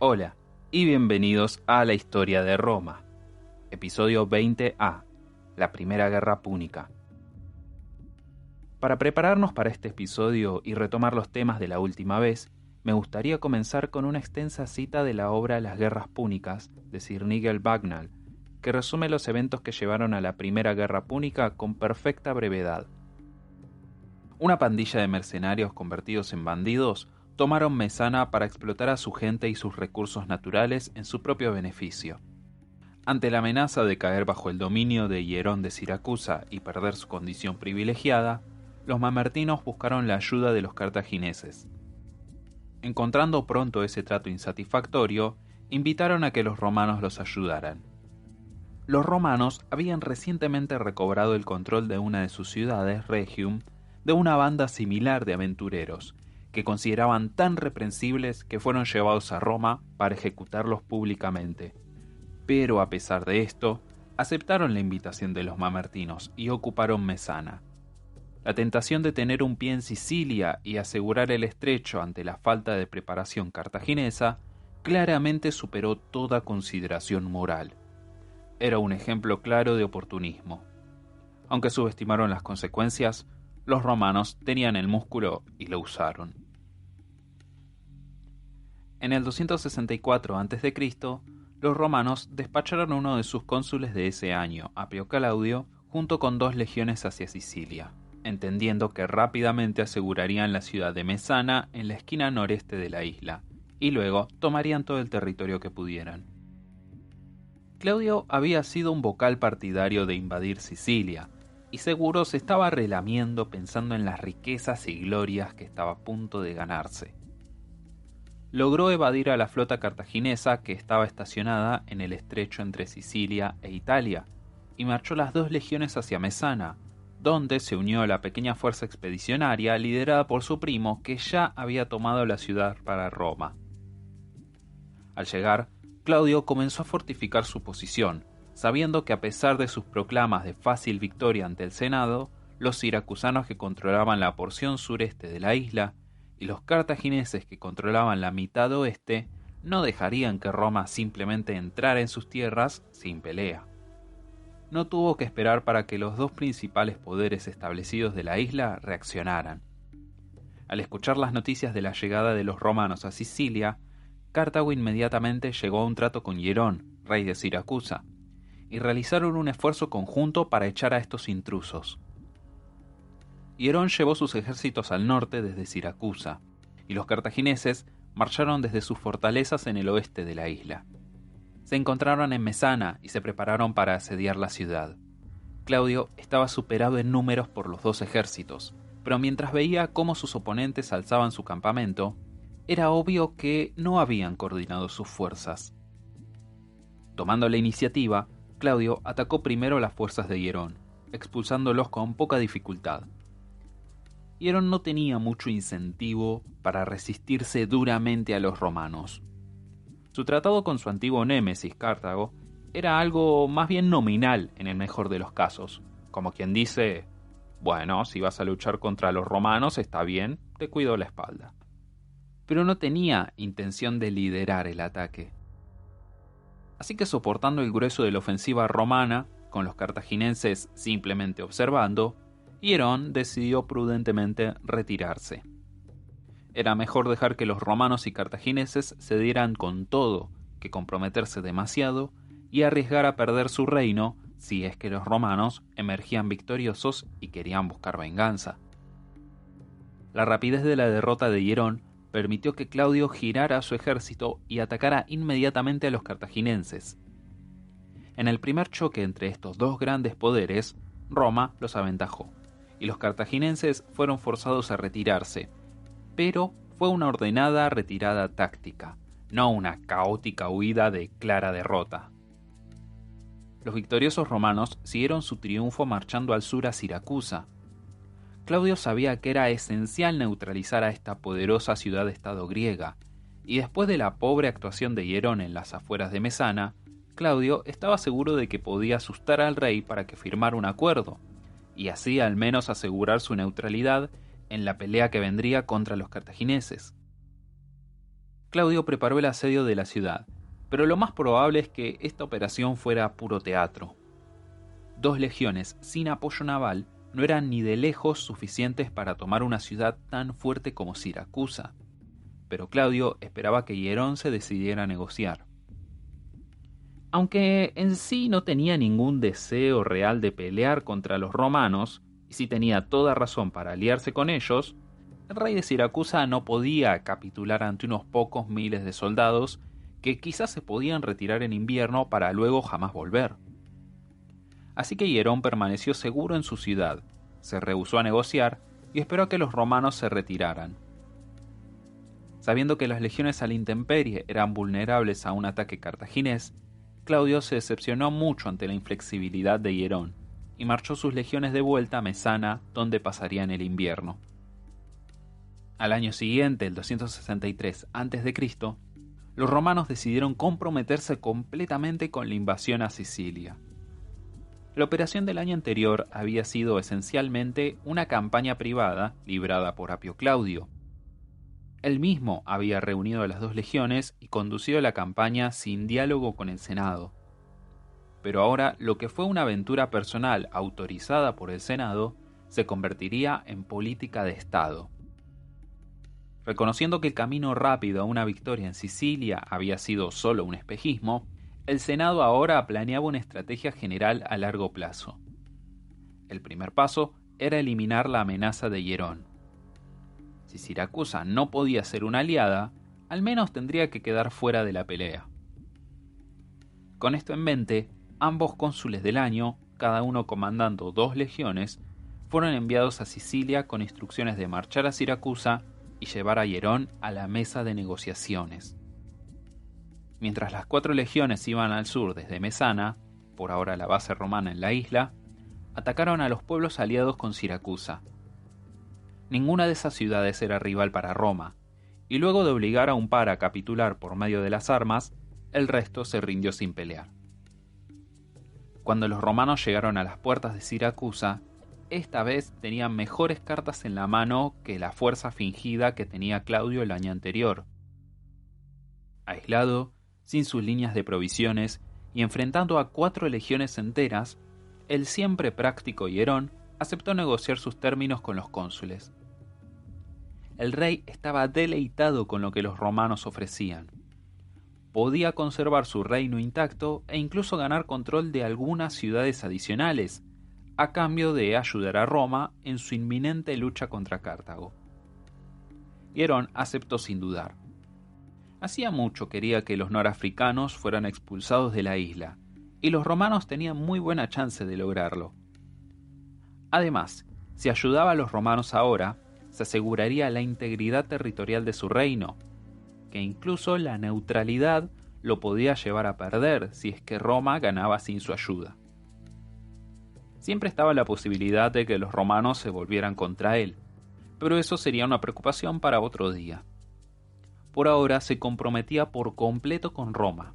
Hola y bienvenidos a la historia de Roma, episodio 20A, la Primera Guerra Púnica. Para prepararnos para este episodio y retomar los temas de la última vez, me gustaría comenzar con una extensa cita de la obra Las Guerras Púnicas de Sir Nigel Bagnall, que resume los eventos que llevaron a la Primera Guerra Púnica con perfecta brevedad. Una pandilla de mercenarios convertidos en bandidos tomaron Mesana para explotar a su gente y sus recursos naturales en su propio beneficio. Ante la amenaza de caer bajo el dominio de Hierón de Siracusa y perder su condición privilegiada, los mamertinos buscaron la ayuda de los cartagineses. Encontrando pronto ese trato insatisfactorio, invitaron a que los romanos los ayudaran. Los romanos habían recientemente recobrado el control de una de sus ciudades, Rhegium, de una banda similar de aventureros, que consideraban tan reprensibles que fueron llevados a Roma para ejecutarlos públicamente. Pero a pesar de esto, aceptaron la invitación de los mamertinos y ocuparon Mesana. La tentación de tener un pie en Sicilia y asegurar el estrecho ante la falta de preparación cartaginesa claramente superó toda consideración moral. Era un ejemplo claro de oportunismo. Aunque subestimaron las consecuencias, los romanos tenían el músculo y lo usaron. En el 264 a.C., los romanos despacharon a uno de sus cónsules de ese año, Apio Claudio, junto con 2 legiones hacia Sicilia, entendiendo que rápidamente asegurarían la ciudad de Mesana en la esquina noreste de la isla, y luego tomarían todo el territorio que pudieran. Claudio había sido un vocal partidario de invadir Sicilia, y seguro se estaba relamiendo pensando en las riquezas y glorias que estaba a punto de ganarse. Logró evadir a la flota cartaginesa que estaba estacionada en el estrecho entre Sicilia e Italia, y marchó las 2 legiones hacia Mesana, donde se unió a la pequeña fuerza expedicionaria liderada por su primo que ya había tomado la ciudad para Roma. Al llegar, Claudio comenzó a fortificar su posición, sabiendo que a pesar de sus proclamas de fácil victoria ante el Senado, los siracusanos que controlaban la porción sureste de la isla y los cartagineses que controlaban la mitad oeste no dejarían que Roma simplemente entrara en sus tierras sin pelea. No tuvo que esperar para que los 2 principales poderes establecidos de la isla reaccionaran. Al escuchar las noticias de la llegada de los romanos a Sicilia, Cartago inmediatamente llegó a un trato con Hierón, rey de Siracusa, y realizaron un esfuerzo conjunto para echar a estos intrusos. Hierón llevó sus ejércitos al norte desde Siracusa, y los cartagineses marcharon desde sus fortalezas en el oeste de la isla. Se encontraron en Mesana y se prepararon para asediar la ciudad. Claudio estaba superado en números por los 2 ejércitos, pero mientras veía cómo sus oponentes alzaban su campamento, era obvio que no habían coordinado sus fuerzas. Tomando la iniciativa, Claudio atacó primero las fuerzas de Hierón, expulsándolos con poca dificultad. Hierón no tenía mucho incentivo para resistirse duramente a los romanos. Su tratado con su antiguo némesis, Cartago, era algo más bien nominal en el mejor de los casos, como quien dice, bueno, si vas a luchar contra los romanos está bien, te cuido la espalda. Pero no tenía intención de liderar el ataque. Así que soportando el grueso de la ofensiva romana, con los cartaginenses simplemente observando, Hierón decidió prudentemente retirarse. Era mejor dejar que los romanos y cartagineses se dieran con todo que comprometerse demasiado y arriesgar a perder su reino si es que los romanos emergían victoriosos y querían buscar venganza. La rapidez de la derrota de Hierón permitió que Claudio girara su ejército y atacara inmediatamente a los cartaginenses. En el primer choque entre estos 2 grandes poderes, Roma los aventajó, y los cartaginenses fueron forzados a retirarse, pero fue una ordenada retirada táctica, no una caótica huida de clara derrota. Los victoriosos romanos siguieron su triunfo marchando al sur a Siracusa. Claudio sabía que era esencial neutralizar a esta poderosa ciudad-estado griega, y después de la pobre actuación de Hierón en las afueras de Mesana, Claudio estaba seguro de que podía asustar al rey para que firmara un acuerdo, y así al menos asegurar su neutralidad en la pelea que vendría contra los cartagineses. Claudio preparó el asedio de la ciudad, pero lo más probable es que esta operación fuera puro teatro. 2 legiones sin apoyo naval no eran ni de lejos suficientes para tomar una ciudad tan fuerte como Siracusa, pero Claudio esperaba que Hierón se decidiera a negociar. Aunque en sí no tenía ningún deseo real de pelear contra los romanos, y sí tenía toda razón para aliarse con ellos, el rey de Siracusa no podía capitular ante unos pocos miles de soldados que quizás se podían retirar en invierno para luego jamás volver. Así que Hierón permaneció seguro en su ciudad, se rehusó a negociar y esperó a que los romanos se retiraran. Sabiendo que las legiones a la intemperie eran vulnerables a un ataque cartaginés, Claudio se decepcionó mucho ante la inflexibilidad de Hierón y marchó sus legiones de vuelta a Mesana, donde pasarían el invierno. Al año siguiente, el 263 a.C., los romanos decidieron comprometerse completamente con la invasión a Sicilia. La operación del año anterior había sido esencialmente una campaña privada librada por Apio Claudio. Él mismo había reunido a las 2 legiones y conducido la campaña sin diálogo con el Senado. Pero ahora lo que fue una aventura personal autorizada por el Senado se convertiría en política de Estado. Reconociendo que el camino rápido a una victoria en Sicilia había sido solo un espejismo, el Senado ahora planeaba una estrategia general a largo plazo. El primer paso era eliminar la amenaza de Hierón. Si Siracusa no podía ser una aliada, al menos tendría que quedar fuera de la pelea. Con esto en mente, ambos cónsules del año, cada uno comandando 2 legiones, fueron enviados a Sicilia con instrucciones de marchar a Siracusa y llevar a Hierón a la mesa de negociaciones. Mientras las 4 legiones iban al sur desde Mesana, por ahora la base romana en la isla, atacaron a los pueblos aliados con Siracusa. Ninguna de esas ciudades era rival para Roma, y luego de obligar a un par a capitular por medio de las armas, el resto se rindió sin pelear. Cuando los romanos llegaron a las puertas de Siracusa, esta vez tenían mejores cartas en la mano que la fuerza fingida que tenía Claudio el año anterior. Aislado, sin sus líneas de provisiones y enfrentando a 4 legiones enteras, el siempre práctico Hierón aceptó negociar sus términos con los cónsules. El rey estaba deleitado con lo que los romanos ofrecían. Podía conservar su reino intacto e incluso ganar control de algunas ciudades adicionales, a cambio de ayudar a Roma en su inminente lucha contra Cartago. Hierón aceptó sin dudar. Hacía mucho quería que los norafricanos fueran expulsados de la isla, y los romanos tenían muy buena chance de lograrlo. Además, si ayudaba a los romanos ahora, se aseguraría la integridad territorial de su reino, que incluso la neutralidad lo podía llevar a perder si es que Roma ganaba sin su ayuda. Siempre estaba la posibilidad de que los romanos se volvieran contra él, pero eso sería una preocupación para otro día. Por ahora se comprometía por completo con Roma.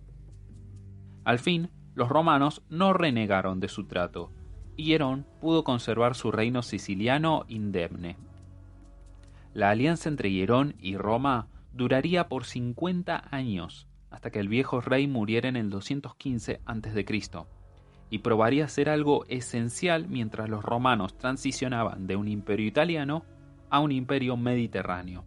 Al fin, los romanos no renegaron de su trato, y Hierón pudo conservar su reino siciliano indemne. La alianza entre Hierón y Roma duraría por 50 años, hasta que el viejo rey muriera en el 215 a.C., y probaría ser algo esencial mientras los romanos transicionaban de un imperio italiano a un imperio mediterráneo.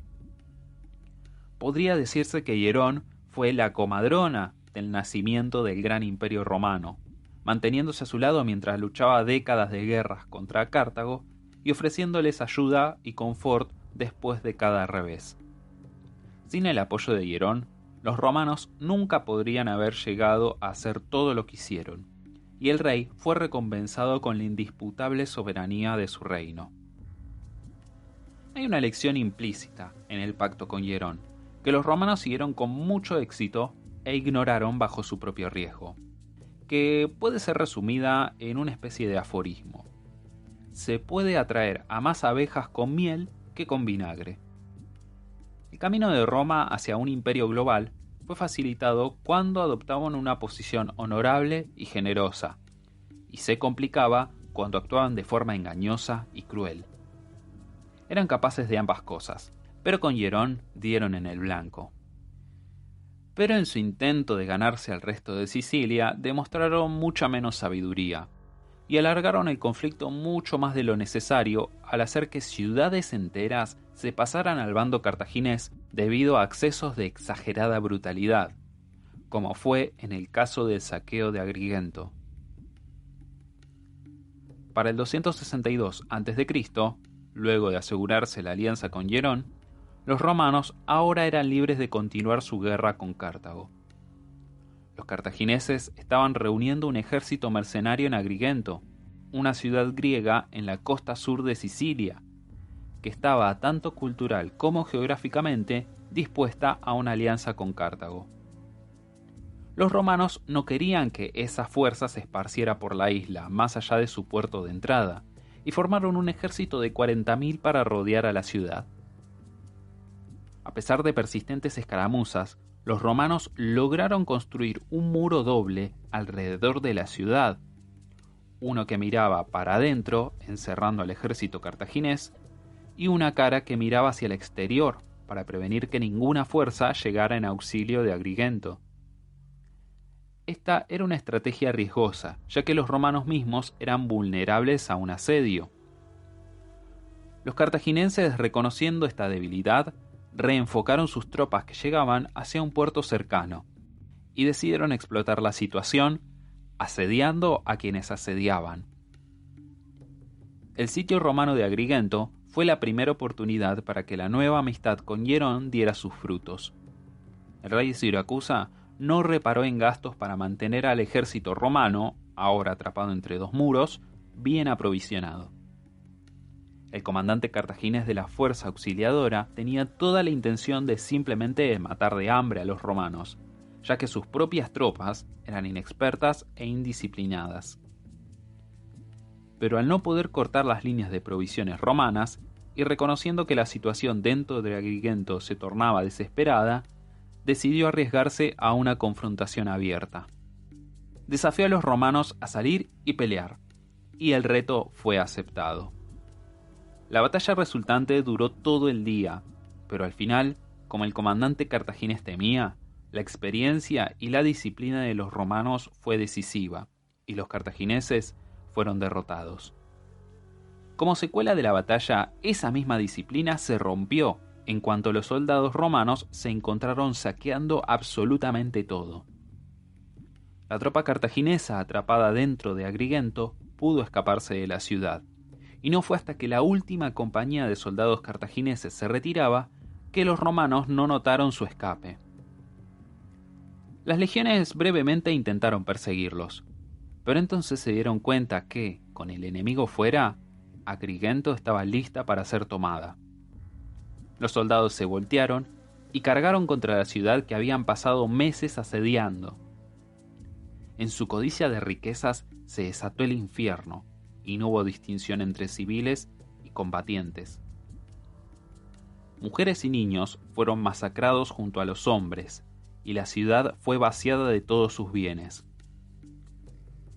Podría decirse que Hierón fue la comadrona del nacimiento del gran imperio romano, manteniéndose a su lado mientras luchaba décadas de guerras contra Cartago y ofreciéndoles ayuda y confort después de cada revés. Sin el apoyo de Hierón, los romanos nunca podrían haber llegado a hacer todo lo que hicieron, y el rey fue recompensado con la indisputable soberanía de su reino. Hay una lección implícita en el pacto con Hierón, que los romanos siguieron con mucho éxito e ignoraron bajo su propio riesgo, que puede ser resumida en una especie de aforismo. Se puede atraer a más abejas con miel que con vinagre. El camino de Roma hacia un imperio global fue facilitado cuando adoptaban una posición honorable y generosa, y se complicaba cuando actuaban de forma engañosa y cruel. Eran capaces de ambas cosas, pero con Hierón dieron en el blanco. Pero en su intento de ganarse al resto de Sicilia demostraron mucha menos sabiduría y alargaron el conflicto mucho más de lo necesario al hacer que ciudades enteras se pasaran al bando cartaginés debido a accesos de exagerada brutalidad, como fue en el caso del saqueo de Agrigento. Para el 262 a.C., luego de asegurarse la alianza con Hierón, los romanos ahora eran libres de continuar su guerra con Cartago. Los cartagineses estaban reuniendo un ejército mercenario en Agrigento, una ciudad griega en la costa sur de Sicilia, que estaba tanto cultural como geográficamente dispuesta a una alianza con Cartago. Los romanos no querían que esa fuerza se esparciera por la isla, más allá de su puerto de entrada, y formaron un ejército de 40.000 para rodear a la ciudad. A pesar de persistentes escaramuzas, los romanos lograron construir un muro doble alrededor de la ciudad, uno que miraba para adentro, encerrando al ejército cartaginés, y una cara que miraba hacia el exterior, para prevenir que ninguna fuerza llegara en auxilio de Agrigento. Esta era una estrategia riesgosa, ya que los romanos mismos eran vulnerables a un asedio. Los cartagineses, reconociendo esta debilidad, reenfocaron sus tropas que llegaban hacia un puerto cercano y decidieron explotar la situación, asediando a quienes asediaban. El sitio romano de Agrigento fue la primera oportunidad para que la nueva amistad con Hierón diera sus frutos. El rey de Siracusa no reparó en gastos para mantener al ejército romano, ahora atrapado entre dos muros, bien aprovisionado. El comandante cartaginés de la fuerza auxiliadora tenía toda la intención de simplemente matar de hambre a los romanos, ya que sus propias tropas eran inexpertas e indisciplinadas. Pero al no poder cortar las líneas de provisiones romanas, y reconociendo que la situación dentro de Agrigento se tornaba desesperada, decidió arriesgarse a una confrontación abierta. Desafió a los romanos a salir y pelear, y el reto fue aceptado. La batalla resultante duró todo el día, pero al final, como el comandante cartaginés temía, la experiencia y la disciplina de los romanos fue decisiva, y los cartagineses fueron derrotados. Como secuela de la batalla, esa misma disciplina se rompió en cuanto los soldados romanos se encontraron saqueando absolutamente todo. La tropa cartaginesa atrapada dentro de Agrigento pudo escaparse de la ciudad, y no fue hasta que la última compañía de soldados cartagineses se retiraba que los romanos no notaron su escape. Las legiones brevemente intentaron perseguirlos, pero entonces se dieron cuenta que, con el enemigo fuera, Agrigento estaba lista para ser tomada. Los soldados se voltearon y cargaron contra la ciudad que habían pasado meses asediando. En su codicia de riquezas se desató el infierno, y no hubo distinción entre civiles y combatientes. Mujeres y niños fueron masacrados junto a los hombres, y la ciudad fue vaciada de todos sus bienes.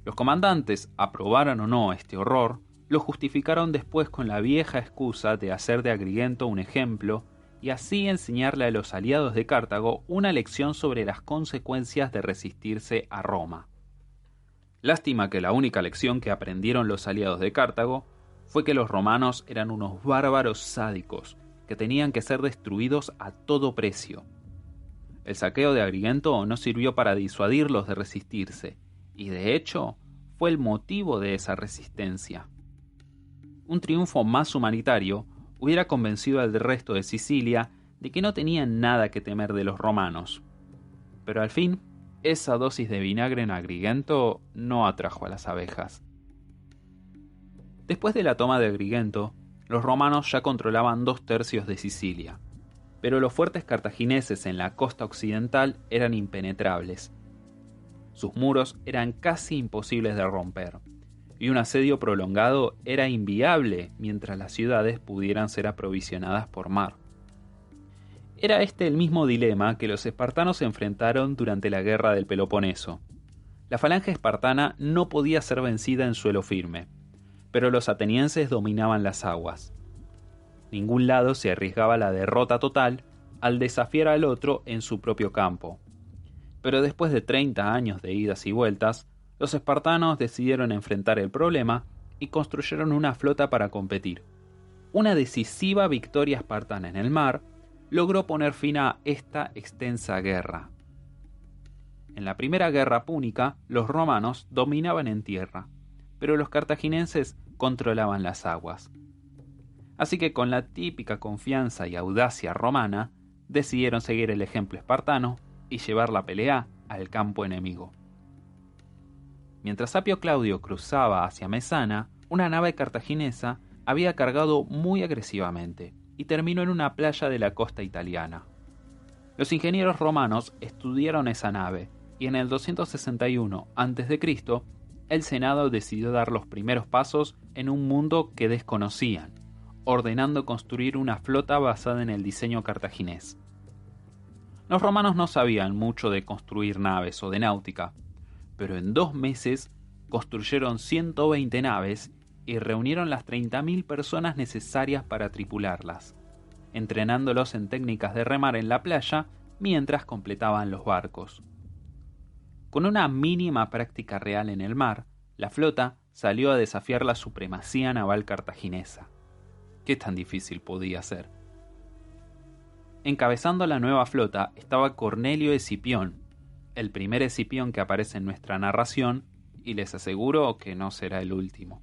Los comandantes, aprobaran o no este horror, lo justificaron después con la vieja excusa de hacer de Agrigento un ejemplo y así enseñarle a los aliados de Cartago una lección sobre las consecuencias de resistirse a Roma. Lástima que la única lección que aprendieron los aliados de Cartago fue que los romanos eran unos bárbaros sádicos que tenían que ser destruidos a todo precio. El saqueo de Agrigento no sirvió para disuadirlos de resistirse, y de hecho fue el motivo de esa resistencia. Un triunfo más humanitario hubiera convencido al resto de Sicilia de que no tenían nada que temer de los romanos. Pero al fin, esa dosis de vinagre en Agrigento no atrajo a las abejas. Después de la toma de Agrigento, los romanos ya controlaban 2/3 de Sicilia, pero los fuertes cartagineses en la costa occidental eran impenetrables. Sus muros eran casi imposibles de romper, y un asedio prolongado era inviable mientras las ciudades pudieran ser aprovisionadas por mar. Era este el mismo dilema que los espartanos enfrentaron durante la guerra del Peloponeso. La falange espartana no podía ser vencida en suelo firme, pero los atenienses dominaban las aguas. Ningún lado se arriesgaba a la derrota total al desafiar al otro en su propio campo, Pero después de 30 años de idas y vueltas, los espartanos decidieron enfrentar el problema y construyeron una flota para competir. Una decisiva victoria espartana en el mar logró poner fin a esta extensa guerra. En la primera guerra púnica, los romanos dominaban en tierra, pero los cartagineses controlaban las aguas. Así que con la típica confianza y audacia romana, decidieron seguir el ejemplo espartano y llevar la pelea al campo enemigo. Mientras Apio Claudio cruzaba hacia Mesana, una nave cartaginesa había cargado muy agresivamente y terminó en una playa de la costa italiana. Los ingenieros romanos estudiaron esa nave y en el 261 a.C., el Senado decidió dar los primeros pasos en un mundo que desconocían, ordenando construir una flota basada en el diseño cartaginés. Los romanos no sabían mucho de construir naves o de náutica, pero en 2 meses construyeron 120 naves y reunieron las 30.000 personas necesarias para tripularlas, entrenándolos en técnicas de remar en la playa mientras completaban los barcos. Con una mínima práctica real en el mar, la flota salió a desafiar la supremacía naval cartaginesa. ¿Qué tan difícil podía ser? Encabezando la nueva flota estaba Cornelio Escipión, el primer Escipión que aparece en nuestra narración, y les aseguro que no será el último.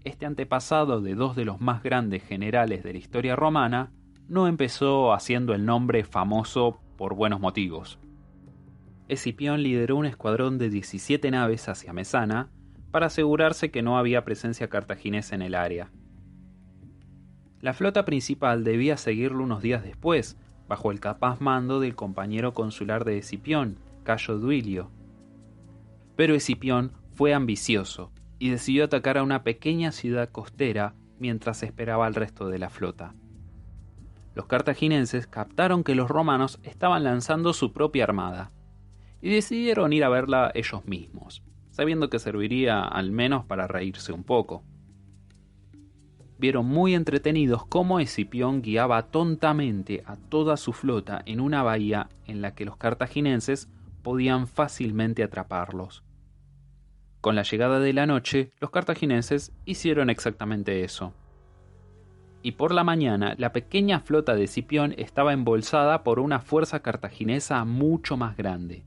Este antepasado de 2 de los más grandes generales de la historia romana no empezó haciendo el nombre famoso por buenos motivos. Escipión lideró un escuadrón de 17 naves hacia Mesana para asegurarse que no había presencia cartaginesa en el área. La flota principal debía seguirlo unos días después, bajo el capaz mando del compañero consular de Escipión, Cayo Duilio. Pero Escipión fue ambicioso y decidió atacar a una pequeña ciudad costera mientras esperaba al resto de la flota. Los cartaginenses captaron que los romanos estaban lanzando su propia armada y decidieron ir a verla ellos mismos, sabiendo que serviría al menos para reírse un poco. Vieron muy entretenidos cómo Escipión guiaba tontamente a toda su flota en una bahía en la que los cartaginenses podían fácilmente atraparlos. Con la llegada de la noche, los cartaginenses hicieron exactamente eso. Y por la mañana, la pequeña flota de Escipión estaba embolsada por una fuerza cartaginesa mucho más grande.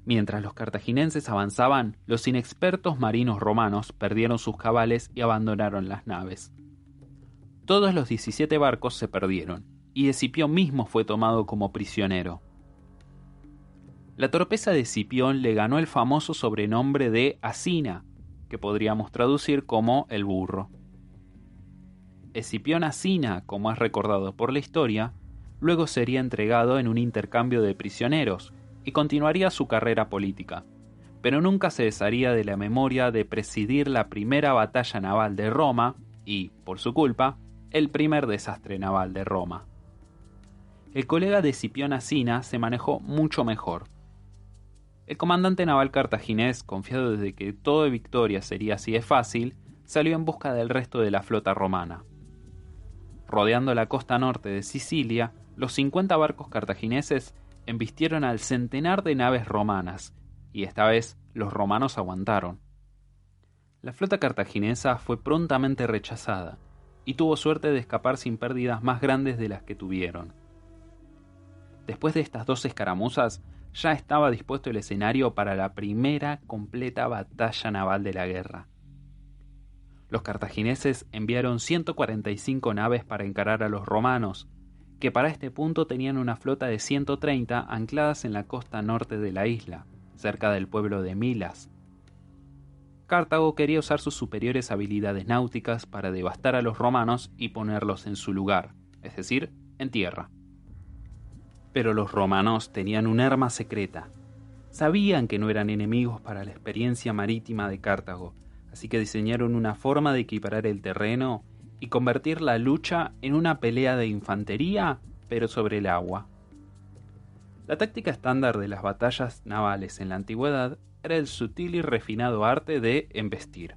Mientras los cartaginenses avanzaban, los inexpertos marinos romanos perdieron sus cabales y abandonaron las naves. Todos los 17 barcos se perdieron, y Escipión mismo fue tomado como prisionero. La torpeza de Escipión le ganó el famoso sobrenombre de Asina, que podríamos traducir como el burro. Escipión Asina, como es recordado por la historia, luego sería entregado en un intercambio de prisioneros, y continuaría su carrera política, pero nunca se desharía de la memoria de presidir la primera batalla naval de Roma y, por su culpa, el primer desastre naval de Roma. El colega de Escipión Asina se manejó mucho mejor. El comandante naval cartaginés, confiado desde que toda victoria sería así de fácil, salió en busca del resto de la flota romana. Rodeando la costa norte de Sicilia, los 50 barcos cartagineses embistieron al centenar de naves romanas, y esta vez los romanos aguantaron. La flota cartaginesa fue prontamente rechazada, y tuvo suerte de escapar sin pérdidas más grandes de las que tuvieron. Después de estas 2 escaramuzas, ya estaba dispuesto el escenario para la primera completa batalla naval de la guerra. Los cartagineses enviaron 145 naves para encarar a los romanos, que para este punto tenían una flota de 130 ancladas en la costa norte de la isla, cerca del pueblo de Milas. Cartago quería usar sus superiores habilidades náuticas para devastar a los romanos y ponerlos en su lugar, es decir, en tierra. Pero los romanos tenían un arma secreta. Sabían que no eran enemigos para la experiencia marítima de Cartago, así que diseñaron una forma de equiparar el terreno y convertir la lucha en una pelea de infantería, pero sobre el agua. La táctica estándar de las batallas navales en la antigüedad era el sutil y refinado arte de embestir.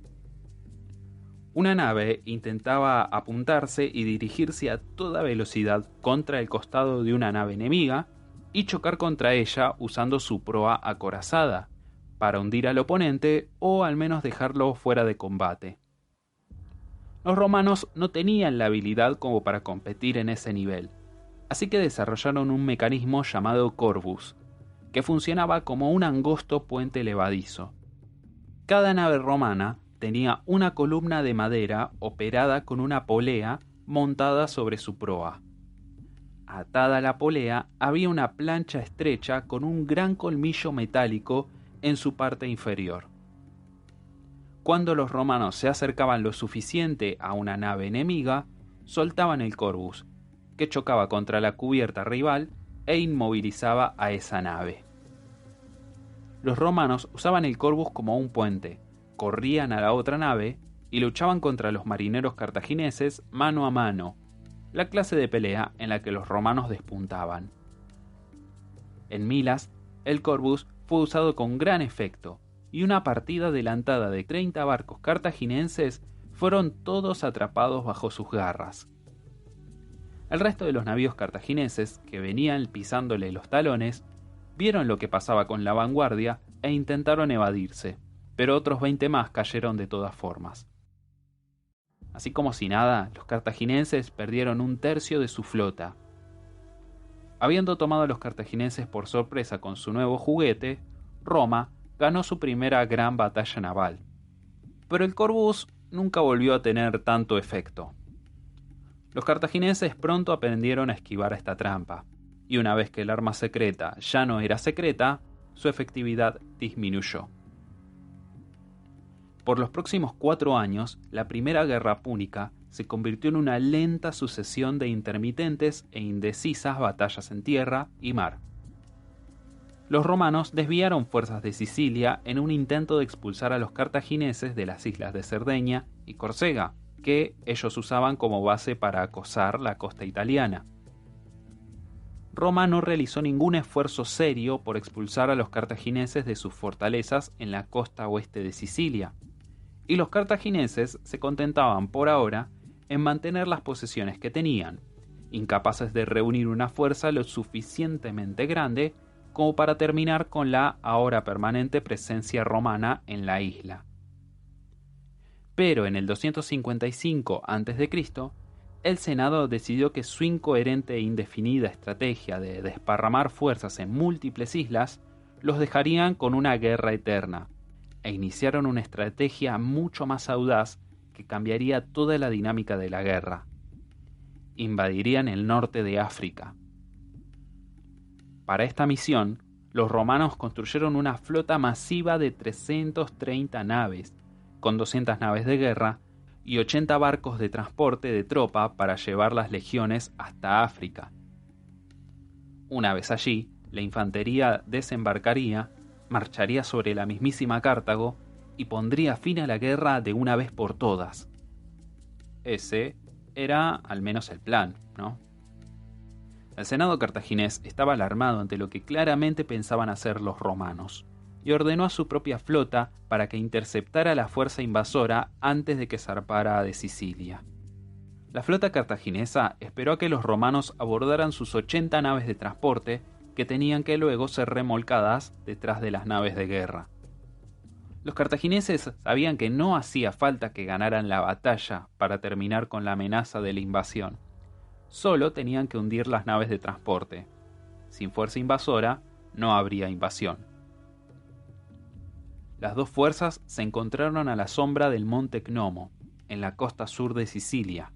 Una nave intentaba apuntarse y dirigirse a toda velocidad contra el costado de una nave enemiga, y chocar contra ella usando su proa acorazada, para hundir al oponente o al menos dejarlo fuera de combate. Los romanos no tenían la habilidad como para competir en ese nivel, así que desarrollaron un mecanismo llamado Corvus, que funcionaba como un angosto puente levadizo. Cada nave romana tenía una columna de madera operada con una polea montada sobre su proa. Atada a la polea había una plancha estrecha con un gran colmillo metálico en su parte inferior. Cuando los romanos se acercaban lo suficiente a una nave enemiga, soltaban el Corvus, que chocaba contra la cubierta rival e inmovilizaba a esa nave. Los romanos usaban el Corvus como un puente, corrían a la otra nave y luchaban contra los marineros cartagineses mano a mano, la clase de pelea en la que los romanos despuntaban. En Milas, el Corvus fue usado con gran efecto, y una partida adelantada de 30 barcos cartaginenses fueron todos atrapados bajo sus garras. El resto de los navíos cartagineses, que venían pisándole los talones, vieron lo que pasaba con la vanguardia e intentaron evadirse, pero otros 20 más cayeron de todas formas. Así como si nada, los cartagineses perdieron un tercio de su flota. Habiendo tomado a los cartagineses por sorpresa con su nuevo juguete, Roma ganó su primera gran batalla naval. Pero el Corvus nunca volvió a tener tanto efecto. Los cartagineses pronto aprendieron a esquivar esta trampa, y una vez que el arma secreta ya no era secreta, su efectividad disminuyó. Por los próximos 4 años, la primera guerra púnica se convirtió en una lenta sucesión de intermitentes e indecisas batallas en tierra y mar. Los romanos desviaron fuerzas de Sicilia en un intento de expulsar a los cartagineses de las islas de Cerdeña y Córcega, que ellos usaban como base para acosar la costa italiana. Roma no realizó ningún esfuerzo serio por expulsar a los cartagineses de sus fortalezas en la costa oeste de Sicilia, y los cartagineses se contentaban por ahora en mantener las posesiones que tenían, incapaces de reunir una fuerza lo suficientemente grande como para terminar con la ahora permanente presencia romana en la isla. Pero en el 255 a.C., el Senado decidió que su incoherente e indefinida estrategia de desparramar fuerzas en múltiples islas los dejarían con una guerra eterna, e iniciaron una estrategia mucho más audaz que cambiaría toda la dinámica de la guerra. Invadirían el norte de África. Para esta misión, los romanos construyeron una flota masiva de 330 naves, con 200 naves de guerra y 80 barcos de transporte de tropa para llevar las legiones hasta África. Una vez allí, la infantería desembarcaría, marcharía sobre la mismísima Cartago y pondría fin a la guerra de una vez por todas. Ese era al menos el plan, ¿no? El Senado cartaginés estaba alarmado ante lo que claramente pensaban hacer los romanos, y ordenó a su propia flota para que interceptara la fuerza invasora antes de que zarpara de Sicilia. La flota cartaginesa esperó a que los romanos abordaran sus 80 naves de transporte, que tenían que luego ser remolcadas detrás de las naves de guerra. Los cartagineses sabían que no hacía falta que ganaran la batalla para terminar con la amenaza de la invasión. Solo tenían que hundir las naves de transporte. Sin fuerza invasora, no habría invasión. Las dos fuerzas se encontraron a la sombra del monte Cnomo, en la costa sur de Sicilia.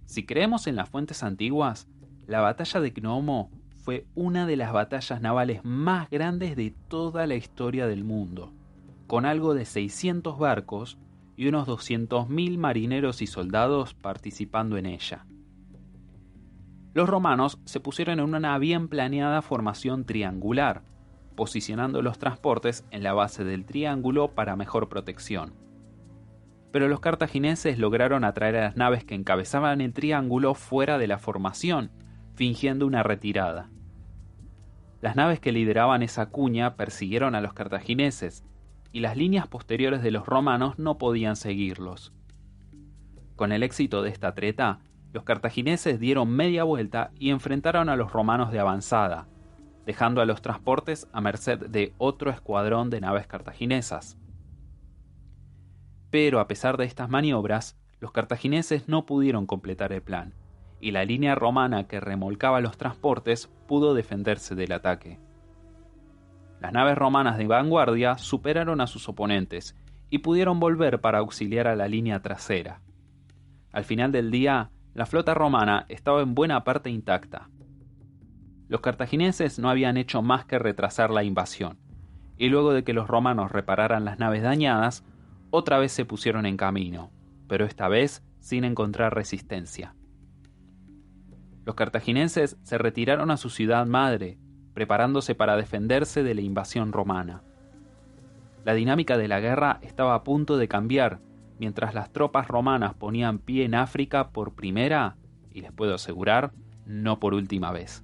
Si creemos en las fuentes antiguas, la batalla de Cnomo fue una de las batallas navales más grandes de toda la historia del mundo, con algo de 600 barcos y unos 200.000 marineros y soldados participando en ella. Los romanos se pusieron en una bien planeada formación triangular, posicionando los transportes en la base del triángulo para mejor protección. Pero los cartagineses lograron atraer a las naves que encabezaban el triángulo fuera de la formación, fingiendo una retirada. Las naves que lideraban esa cuña persiguieron a los cartagineses, y las líneas posteriores de los romanos no podían seguirlos. Con el éxito de esta treta, Los cartagineses dieron media vuelta y enfrentaron a los romanos de avanzada, dejando a los transportes a merced de otro escuadrón de naves cartaginesas. Pero a pesar de estas maniobras, los cartagineses no pudieron completar el plan, y la línea romana que remolcaba los transportes pudo defenderse del ataque. Las naves romanas de vanguardia superaron a sus oponentes y pudieron volver para auxiliar a la línea trasera. Al final del día, la flota romana estaba en buena parte intacta. Los cartagineses no habían hecho más que retrasar la invasión, y luego de que los romanos repararan las naves dañadas, otra vez se pusieron en camino, pero esta vez sin encontrar resistencia. Los cartagineses se retiraron a su ciudad madre, preparándose para defenderse de la invasión romana. La dinámica de la guerra estaba a punto de cambiar, mientras las tropas romanas ponían pie en África por primera, y les puedo asegurar, no por última vez.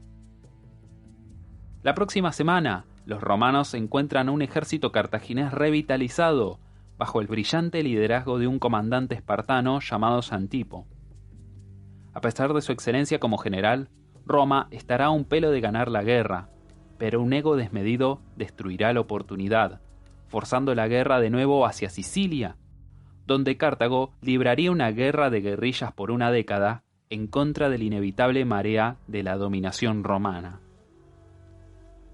La próxima semana, los romanos encuentran a un ejército cartaginés revitalizado, bajo el brillante liderazgo de un comandante espartano llamado Santipo. A pesar de su excelencia como general, Roma estará a un pelo de ganar la guerra, pero un ego desmedido destruirá la oportunidad, forzando la guerra de nuevo hacia Sicilia, donde Cartago libraría una guerra de guerrillas por una década en contra de la inevitable marea de la dominación romana.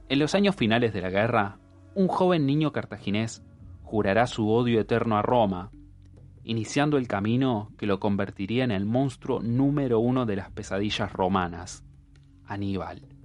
En los años finales de la guerra, un joven niño cartaginés jurará su odio eterno a Roma, iniciando el camino que lo convertiría en el monstruo número 1 de las pesadillas romanas, Aníbal.